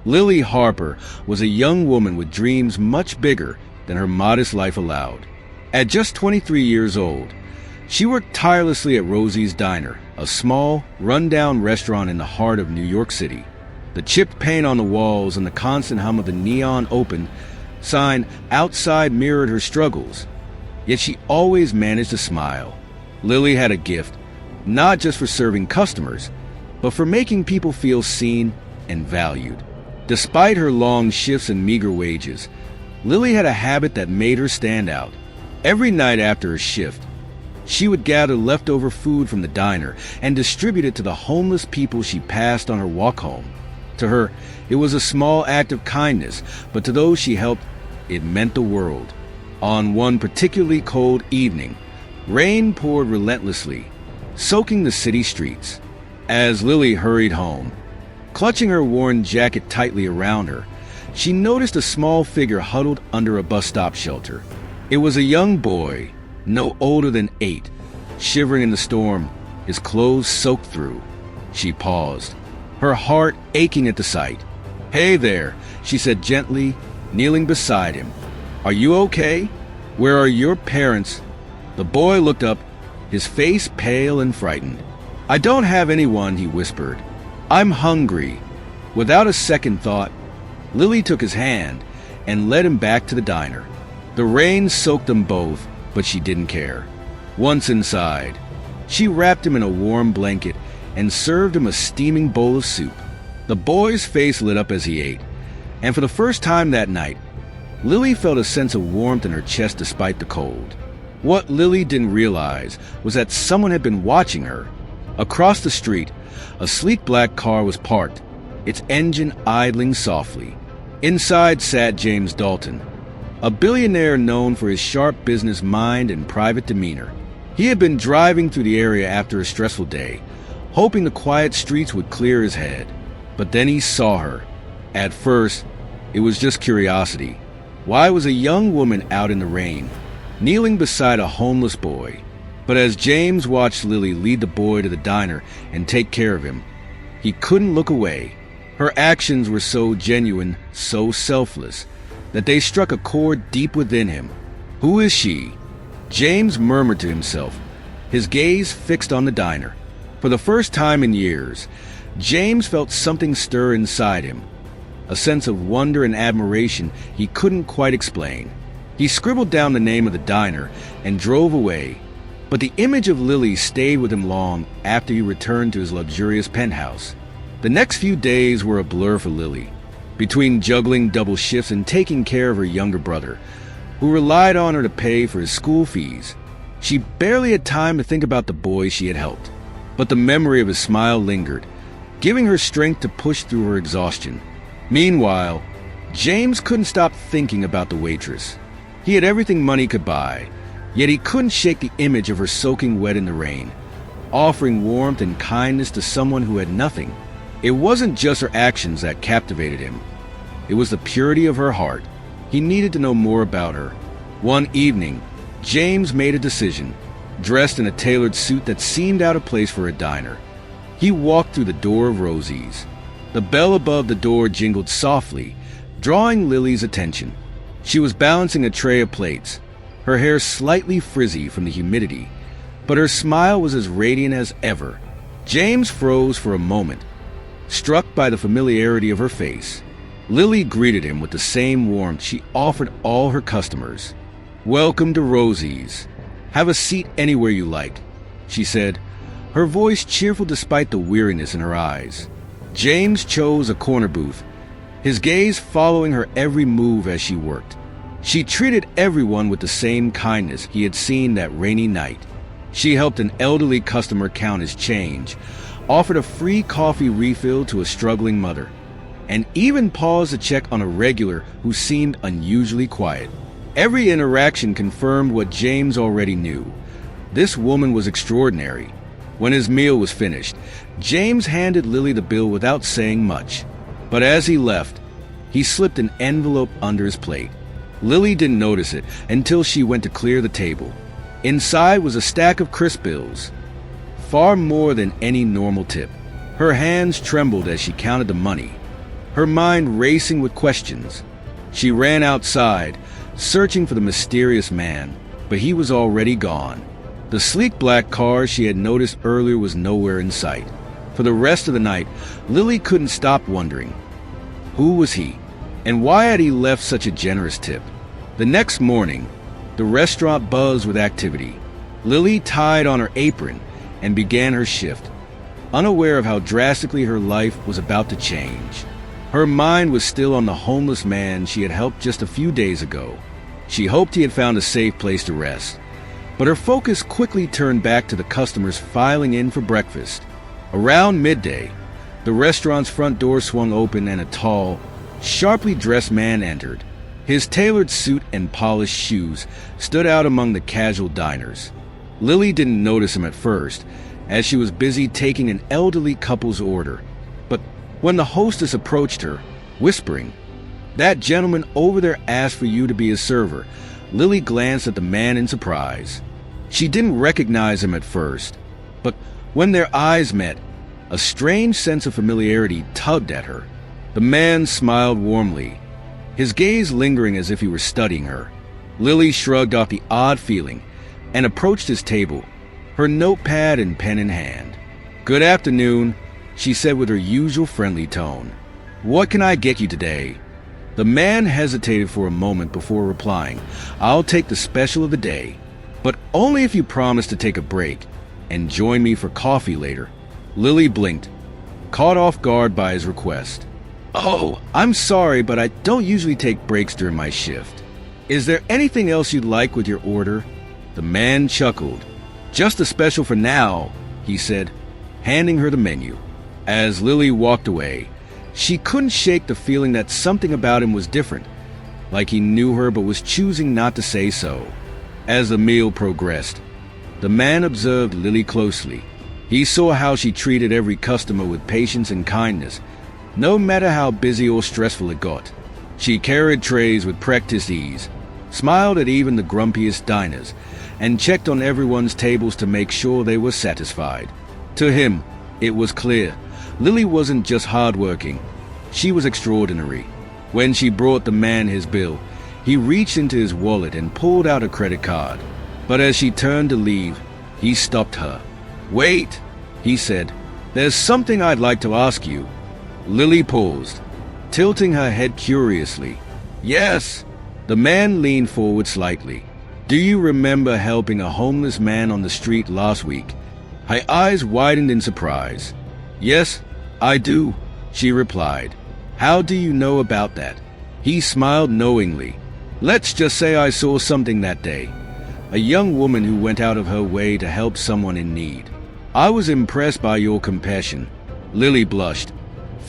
Lily Harper was a young woman with dreams much bigger than her modest life allowed. At just 23 years old, she worked tirelessly at Rosie's Diner, a small, run-down restaurant in the heart of New York City. The chipped paint on the walls and the constant hum of the neon open sign outside mirrored her struggles, yet she always managed to smile. Lily had a gift, not just for serving customers, but for making people feel seen and valued. Despite her long shifts and meager wages, Lily had a habit that made her stand out. Every night after a shift, she would gather leftover food from the diner and distribute it to the homeless people she passed on her walk home. To her, it was a small act of kindness, but to those she helped, it meant the world. On one particularly cold evening, rain poured relentlessly, soaking the city streets. As Lily hurried home, clutching her worn jacket tightly around her, she noticed a small figure huddled under a bus stop shelter. It was a young boy, no older than 8, shivering in the storm, his clothes soaked through. She paused, her heart aching at the sight. "Hey there," she said gently, kneeling beside him. "Are you okay? Where are your parents?" The boy looked up, his face pale and frightened. "I don't have anyone," he whispered. "I'm hungry." Without a second thought, Lily took his hand and led him back to the diner. The rain soaked them both, but she didn't care. Once inside, she wrapped him in a warm blanket and served him a steaming bowl of soup. The boy's face lit up as he ate, and for the first time that night, Lily felt a sense of warmth in her chest despite the cold. What Lily didn't realize was that someone had been watching her. Across the street, a sleek black car was parked, its engine idling softly. Inside sat James Dalton, a billionaire known for his sharp business mind and private demeanor. He had been driving through the area after a stressful day, hoping the quiet streets would clear his head. But then he saw her. At first, it was just curiosity. Why was a young woman out in the rain, kneeling beside a homeless boy? But as James watched Lily lead the boy to the diner and take care of him, he couldn't look away. Her actions were so genuine, so selfless, that they struck a chord deep within him. Who is she? James murmured to himself, his gaze fixed on the diner. For the first time in years, James felt something stir inside him, a sense of wonder and admiration he couldn't quite explain. He scribbled down the name of the diner and drove away, but the image of Lily stayed with him long after he returned to his luxurious penthouse. The next few days were a blur for Lily, between juggling double shifts and taking care of her younger brother, who relied on her to pay for his school fees. She barely had time to think about the boy she had helped, but the memory of his smile lingered, giving her strength to push through her exhaustion. Meanwhile, James couldn't stop thinking about the waitress. He had everything money could buy, yet he couldn't shake the image of her soaking wet in the rain, offering warmth and kindness to someone who had nothing. It wasn't just her actions that captivated him. It was the purity of her heart. He needed to know more about her. One evening, James made a decision. Dressed in a tailored suit that seemed out of place for a diner, he walked through the door of Rosie's. The bell above the door jingled softly, drawing Lily's attention. She was balancing a tray of plates, her hair slightly frizzy from the humidity, but her smile was as radiant as ever. James froze for a moment, struck by the familiarity of her face. Lily greeted him with the same warmth she offered all her customers. "Welcome to Rosie's. Have a seat anywhere you like," she said, her voice cheerful despite the weariness in her eyes. James chose a corner booth, his gaze following her every move as she worked. She treated everyone with the same kindness he had seen that rainy night. She helped an elderly customer count his change, offered a free coffee refill to a struggling mother, and even paused to check on a regular who seemed unusually quiet. Every interaction confirmed what James already knew. This woman was extraordinary. When his meal was finished, James handed Lily the bill without saying much. But as he left, he slipped an envelope under his plate. Lily didn't notice it until she went to clear the table. Inside was a stack of crisp bills, far more than any normal tip. Her hands trembled as she counted the money, her mind racing with questions. She ran outside, searching for the mysterious man, but he was already gone. The sleek black car she had noticed earlier was nowhere in sight. For the rest of the night, Lily couldn't stop wondering, who was he, and why had he left such a generous tip? The next morning, the restaurant buzzed with activity. Lily tied on her apron and began her shift, unaware of how drastically her life was about to change. Her mind was still on the homeless man she had helped just a few days ago. She hoped he had found a safe place to rest, but her focus quickly turned back to the customers filing in for breakfast. Around midday, the restaurant's front door swung open and a tall, sharply dressed man entered. His tailored suit and polished shoes stood out among the casual diners. Lily didn't notice him at first, as she was busy taking an elderly couple's order. But when the hostess approached her, whispering, "That gentleman over there asked for you to be his server," Lily glanced at the man in surprise. She didn't recognize him at first, but when their eyes met, a strange sense of familiarity tugged at her. The man smiled warmly, his gaze lingering as if he were studying her. Lily shrugged off the odd feeling and approached his table, her notepad and pen in hand. "Good afternoon," she said with her usual friendly tone. "What can I get you today?" The man hesitated for a moment before replying, "I'll take the special of the day, but only if you promise to take a break and join me for coffee later." Lily blinked, caught off guard by his request. "Oh, I'm sorry, but I don't usually take breaks during my shift. Is there anything else you'd like with your order?" The man chuckled. "Just a special for now," he said, handing her the menu. As Lily walked away, she couldn't shake the feeling that something about him was different, like he knew her but was choosing not to say so. As the meal progressed, the man observed Lily closely. He saw how she treated every customer with patience and kindness, no matter how busy or stressful it got. She carried trays with practiced ease, smiled at even the grumpiest diners, and checked on everyone's tables to make sure they were satisfied. To him, it was clear, Lily wasn't just hardworking, she was extraordinary. When she brought the man his bill, he reached into his wallet and pulled out a credit card. But as she turned to leave, he stopped her. "Wait," he said. "There's something I'd like to ask you." Lily paused, tilting her head curiously. "Yes." The man leaned forward slightly. "Do you remember helping a homeless man on the street last week?" Her eyes widened in surprise. "Yes, I do," she replied. "How do you know about that?" He smiled knowingly. "Let's just say I saw something that day. A young woman who went out of her way to help someone in need. I was impressed by your compassion." Lily blushed,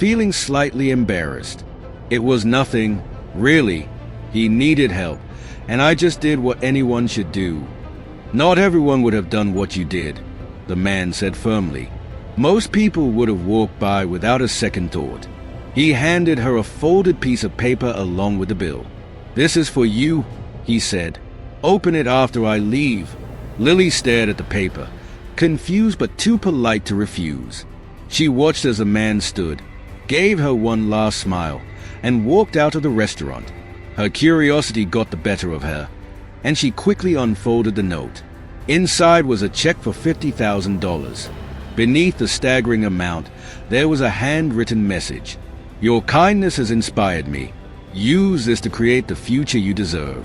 feeling slightly embarrassed. "It was nothing, really. He needed help, and I just did what anyone should do." "Not everyone would have done what you did," the man said firmly. "Most people would have walked by without a second thought." He handed her a folded piece of paper along with the bill. "This is for you," he said. "Open it after I leave." Lily stared at the paper, confused but too polite to refuse. She watched as the man stood, gave her one last smile, and walked out of the restaurant. Her curiosity got the better of her, and she quickly unfolded the note. Inside was a check for $50,000. Beneath the staggering amount, there was a handwritten message. "Your kindness has inspired me. Use this to create the future you deserve.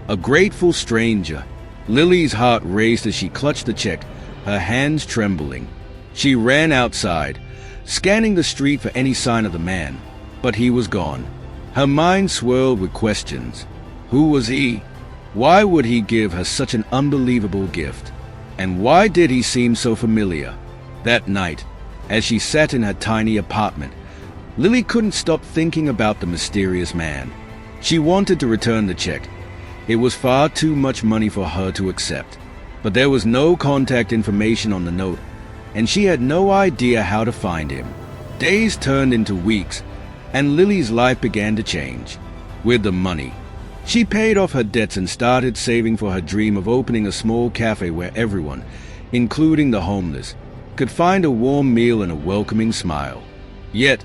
A grateful stranger." Lily's heart raced as she clutched the check, her hands trembling. She ran outside, scanning the street for any sign of the man, but he was gone. Her mind swirled with questions. Who was he? Why would he give her such an unbelievable gift? And why did he seem so familiar? That night, as she sat in her tiny apartment, Lily couldn't stop thinking about the mysterious man. She wanted to return the check. It was far too much money for her to accept, but there was no contact information on the note, and she had no idea how to find him. Days turned into weeks, and Lily's life began to change. With the money, she paid off her debts and started saving for her dream of opening a small cafe where everyone, including the homeless, could find a warm meal and a welcoming smile. Yet,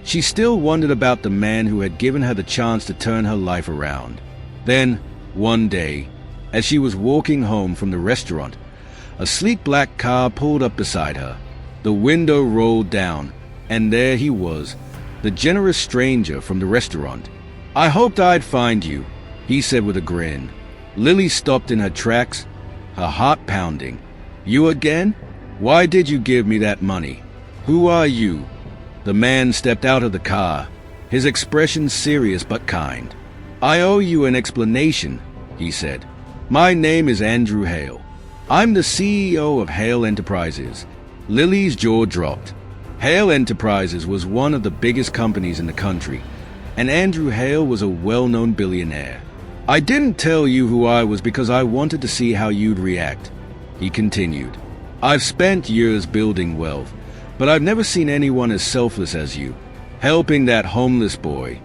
She still wondered about the man who had given her the chance to turn her life around. Then, one day, as she was walking home from the restaurant, a sleek black car pulled up beside her. The window rolled down, and there he was, the generous stranger from the restaurant. "I hoped I'd find you," he said with a grin. Lily stopped in her tracks, her heart pounding. "You again? Why did you give me that money? Who are you?" The man stepped out of the car, his expression serious but kind. "I owe you an explanation," he said. "My name is Andrew Hale. I'm the CEO of Hale Enterprises." Lily's jaw dropped. Hale Enterprises was one of the biggest companies in the country, and Andrew Hale was a well-known billionaire. "I didn't tell you who I was because I wanted to see how you'd react," he continued. "I've spent years building wealth, but I've never seen anyone as selfless as you, helping that homeless boy.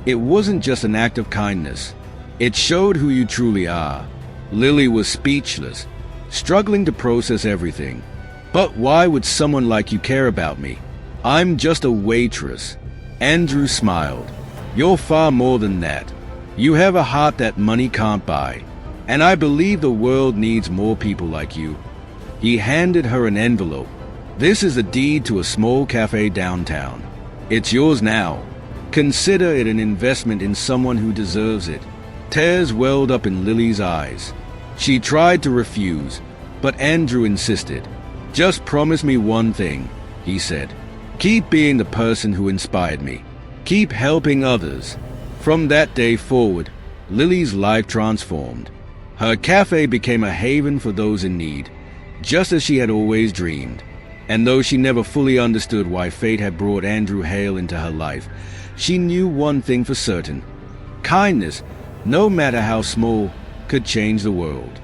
It wasn't just an act of kindness. It showed who you truly are." Lily was speechless, struggling to process everything. "But why would someone like you care about me? I'm just a waitress." Andrew smiled. "You're far more than that. You have a heart that money can't buy, and I believe the world needs more people like you." He handed her an envelope. "This is a deed to a small cafe downtown. It's yours now. Consider it an investment in someone who deserves it." Tears welled up in Lily's eyes. She tried to refuse, but Andrew insisted. "Just promise me one thing," he said. "Keep being the person who inspired me. Keep helping others." From that day forward, Lily's life transformed. Her cafe became a haven for those in need, just as she had always dreamed. And though she never fully understood why fate had brought Andrew Hale into her life, she knew one thing for certain: kindness, no matter how small, could change the world.